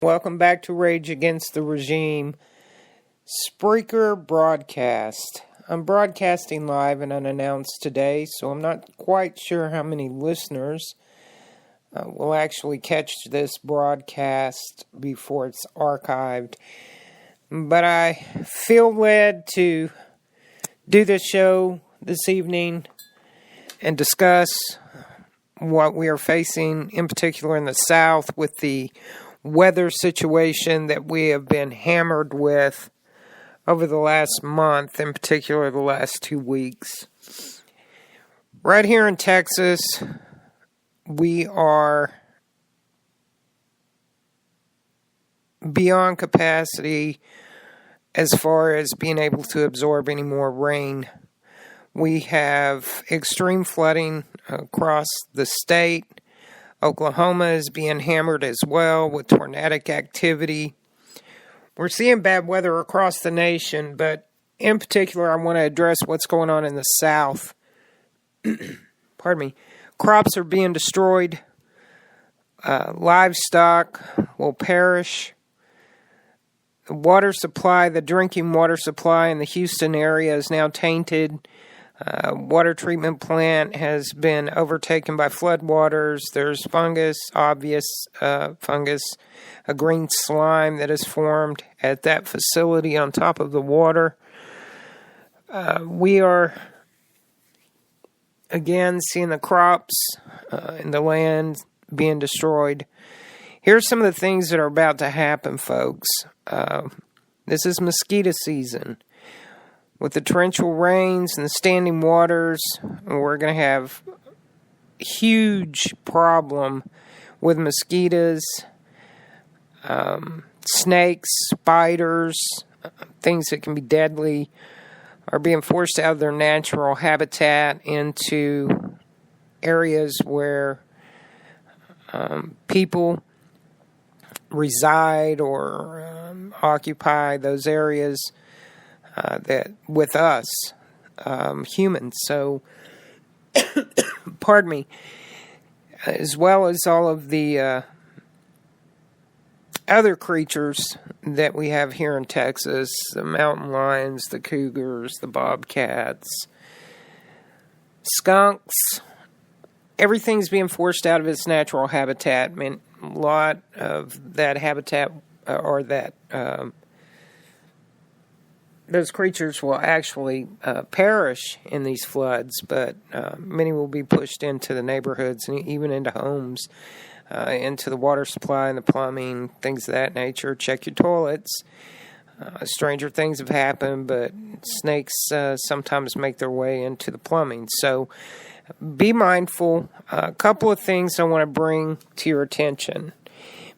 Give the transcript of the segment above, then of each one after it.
Welcome back to Rage Against the Regime Spreaker broadcast. I'm broadcasting live and unannounced today, so I'm not quite sure how many listeners will actually catch this broadcast before it's archived. But I feel led to do this show this evening and discuss what we are facing, in particular in the South, with the weather situation that we have been hammered with over the last month, in particular the last 2 weeks. Right here in Texas, we are beyond capacity as far as being able to absorb any more rain. We have extreme flooding across the state. Oklahoma is being hammered as well with tornadic activity. We're seeing bad weather across the nation, but in particular, I want to address what's going on in the South. Pardon me. Crops are being destroyed. Livestock will perish. The water supply, the drinking water supply in the Houston area is now tainted. Water treatment plant has been overtaken by floodwaters. There's fungus, obvious fungus, a green slime that is formed at that facility on top of the water. We are, again, seeing the crops in the land being destroyed. Here's some of the things that are about to happen, folks. This is mosquito season. With the torrential rains and the standing waters, we're going to have a huge problem with mosquitoes, snakes, spiders, things that can be deadly, are being forced out of their natural habitat into areas where people reside or occupy those areas. That with us, humans. So, pardon me, as well as all of the other creatures that we have here in Texas, the mountain lions, the cougars, the bobcats, skunks, everything's being forced out of its natural habitat. I mean, a lot of that habitat, or that those creatures will actually perish in these floods, but many will be pushed into the neighborhoods and even into homes, into the water supply and the plumbing, things of that nature. Check your toilets. Stranger things have happened, but snakes sometimes make their way into the plumbing. So be mindful. A couple of things I want to bring to your attention.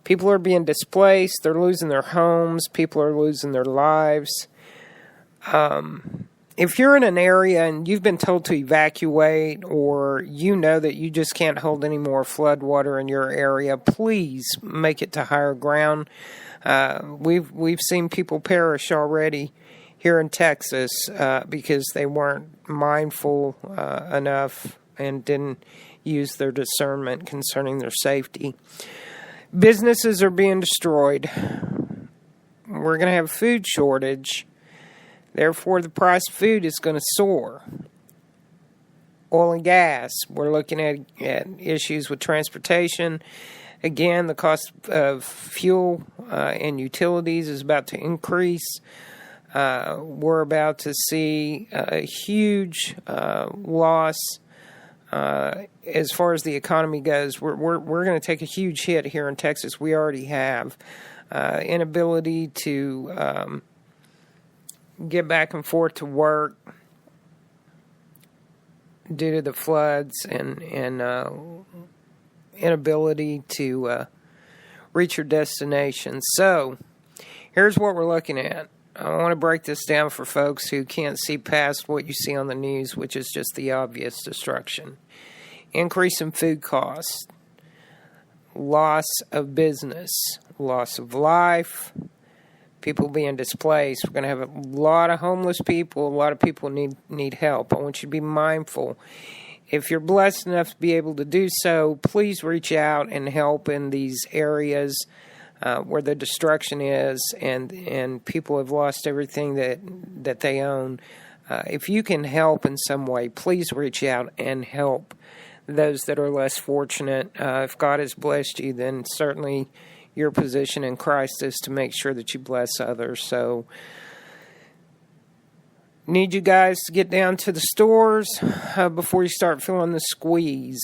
People are being displaced. They're losing their homes. People are losing their lives. If you're in an area and you've been told to evacuate, or you know that you just can't hold any more flood water in your area, please make it to higher ground. We've seen people perish already here in Texas because they weren't mindful enough and didn't use their discernment concerning their safety. Businesses are being destroyed. We're going to have a food shortage. Therefore, the price of food is going to soar. Oil and gas. We're looking at issues with transportation. Again, the cost of fuel and utilities is about to increase. We're about to see a huge loss as far as the economy goes. We're going to take a huge hit here in Texas. We already have inability to get back and forth to work due to the floods and inability to reach your destination. So, here's what we're looking at. I want to break this down for folks who can't see past what you see on the news, which is just the obvious destruction. Increase in food costs, loss of business, loss of life, people being displaced. We're going to have a lot of homeless people. A lot of people need help. I want you to be mindful. If you're blessed enough to be able to do so, please reach out and help in these areas. where the destruction is, and people have lost everything that they own. If you can help in some way, please reach out and help those that are less fortunate. If God has blessed you, then certainly your position in Christ is to make sure that you bless others. So, need you guys to get down to the stores before you start feeling the squeeze.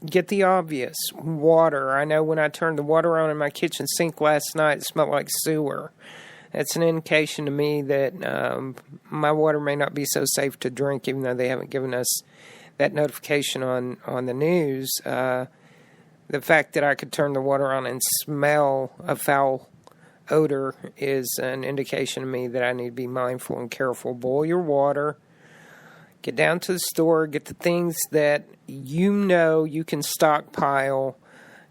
Get the obvious. Water. I know when I turned the water on in my kitchen sink last night, it smelled like sewer. That's an indication to me that my water may not be so safe to drink, even though they haven't given us that notification on the news. The fact that I could turn the water on and smell a foul odor is an indication to me that I need to be mindful and careful. Boil your water. Get down to the store. Get the things that you know you can stockpile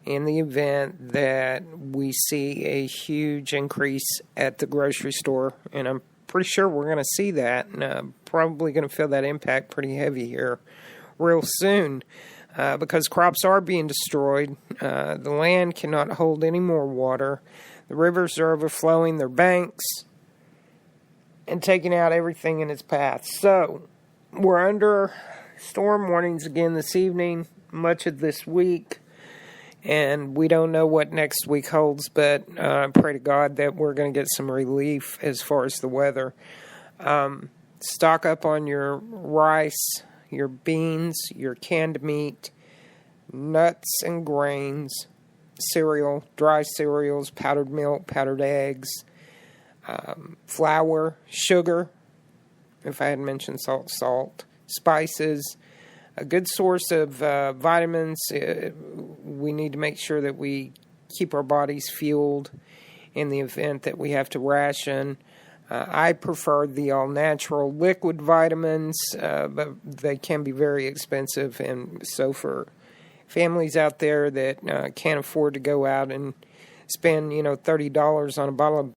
in the event that we see a huge increase at the grocery store. And I'm pretty sure we're going to see that. And probably going to feel that impact pretty heavy here real soon. Because crops are being destroyed. The land cannot hold any more water. The rivers are overflowing their banks and taking out everything in its path. So, we're under storm warnings again this evening, much of this week. And we don't know what next week holds, but I pray to God that we're going to get some relief as far as the weather. Stock up on your rice, your beans, your canned meat, nuts and grains, cereal, dry cereals, powdered milk, powdered eggs, flour, sugar, if I hadn't mentioned salt, spices, a good source of vitamins. We need to make sure that we keep our bodies fueled in the event that we have to ration. I prefer the all-natural liquid vitamins, but they can be very expensive. And so for families out there that can't afford to go out and spend, $30 on a bottle of,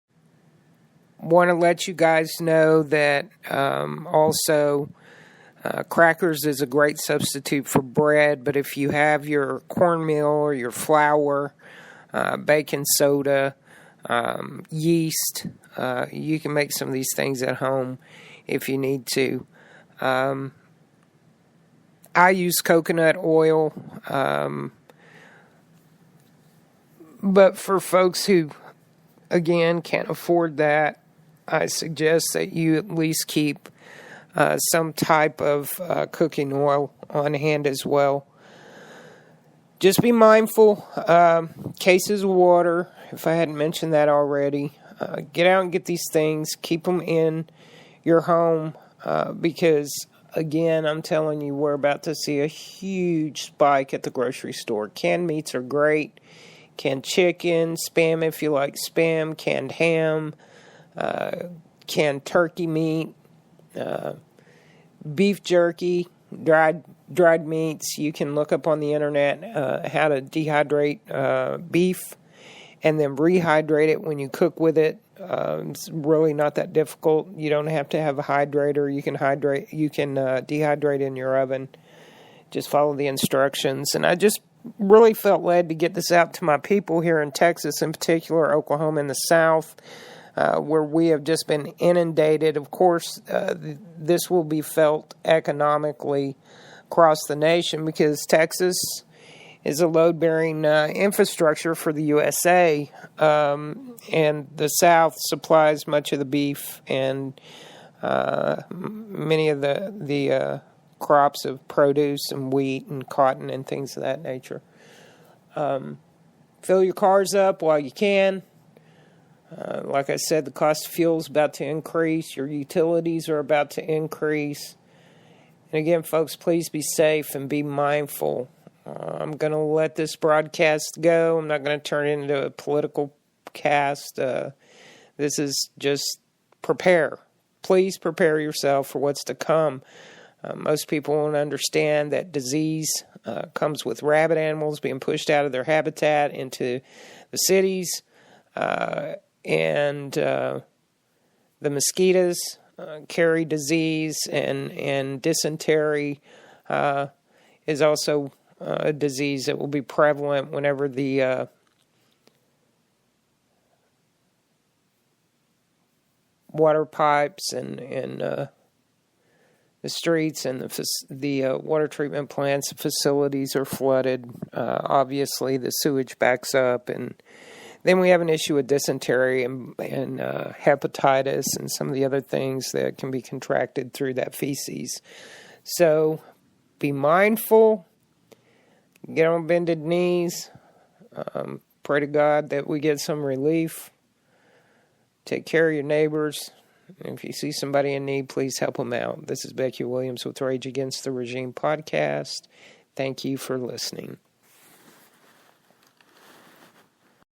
want to let you guys know that also crackers is a great substitute for bread. But if you have your cornmeal or your flour, baking soda, yeast, you can make some of these things at home if you need to. I use coconut oil, but for folks who, again, can't afford that, I suggest that you at least keep some type of cooking oil on hand as well. Just be mindful. Cases of water, if I hadn't mentioned that already. Get out and get these things. Keep them in your home because, again, I'm telling you, we're about to see a huge spike at the grocery store. Canned meats are great. Canned chicken, Spam if you like Spam, canned ham, canned turkey meat, beef jerky, dried meats. You can look up on the internet how to dehydrate beef and then rehydrate it when you cook with it. It's really not that difficult. You don't have to have a hydrator. You can dehydrate in your oven. Just follow the instructions. And I just really felt led to get this out to my people here in Texas, in particular Oklahoma in the South, where we have just been inundated. Of course, this will be felt economically across the nation because Texas is a load-bearing infrastructure for the USA, and the South supplies much of the beef and many of the crops of produce and wheat and cotton and things of that nature. Fill your cars up while you can. Like I said, the cost of fuel is about to increase. Your utilities are about to increase. And again, folks, please be safe and be mindful. I'm going to let this broadcast go. I'm not going to turn it into a political cast. This is just prepare. Please prepare yourself for what's to come. Most people won't understand that disease comes with rabbit animals being pushed out of their habitat into the cities. And the mosquitoes carry disease, and dysentery is also a disease that will be prevalent whenever the water pipes and the streets and the water treatment plants, facilities are flooded. Obviously, the sewage backs up, and then we have an issue with dysentery and hepatitis and some of the other things that can be contracted through that feces. So be mindful, get on bended knees, pray to God that we get some relief. Take care of your neighbors. If you see somebody in need, please help them out. This is Becky Williams with Rage Against the Regime podcast. Thank you for listening.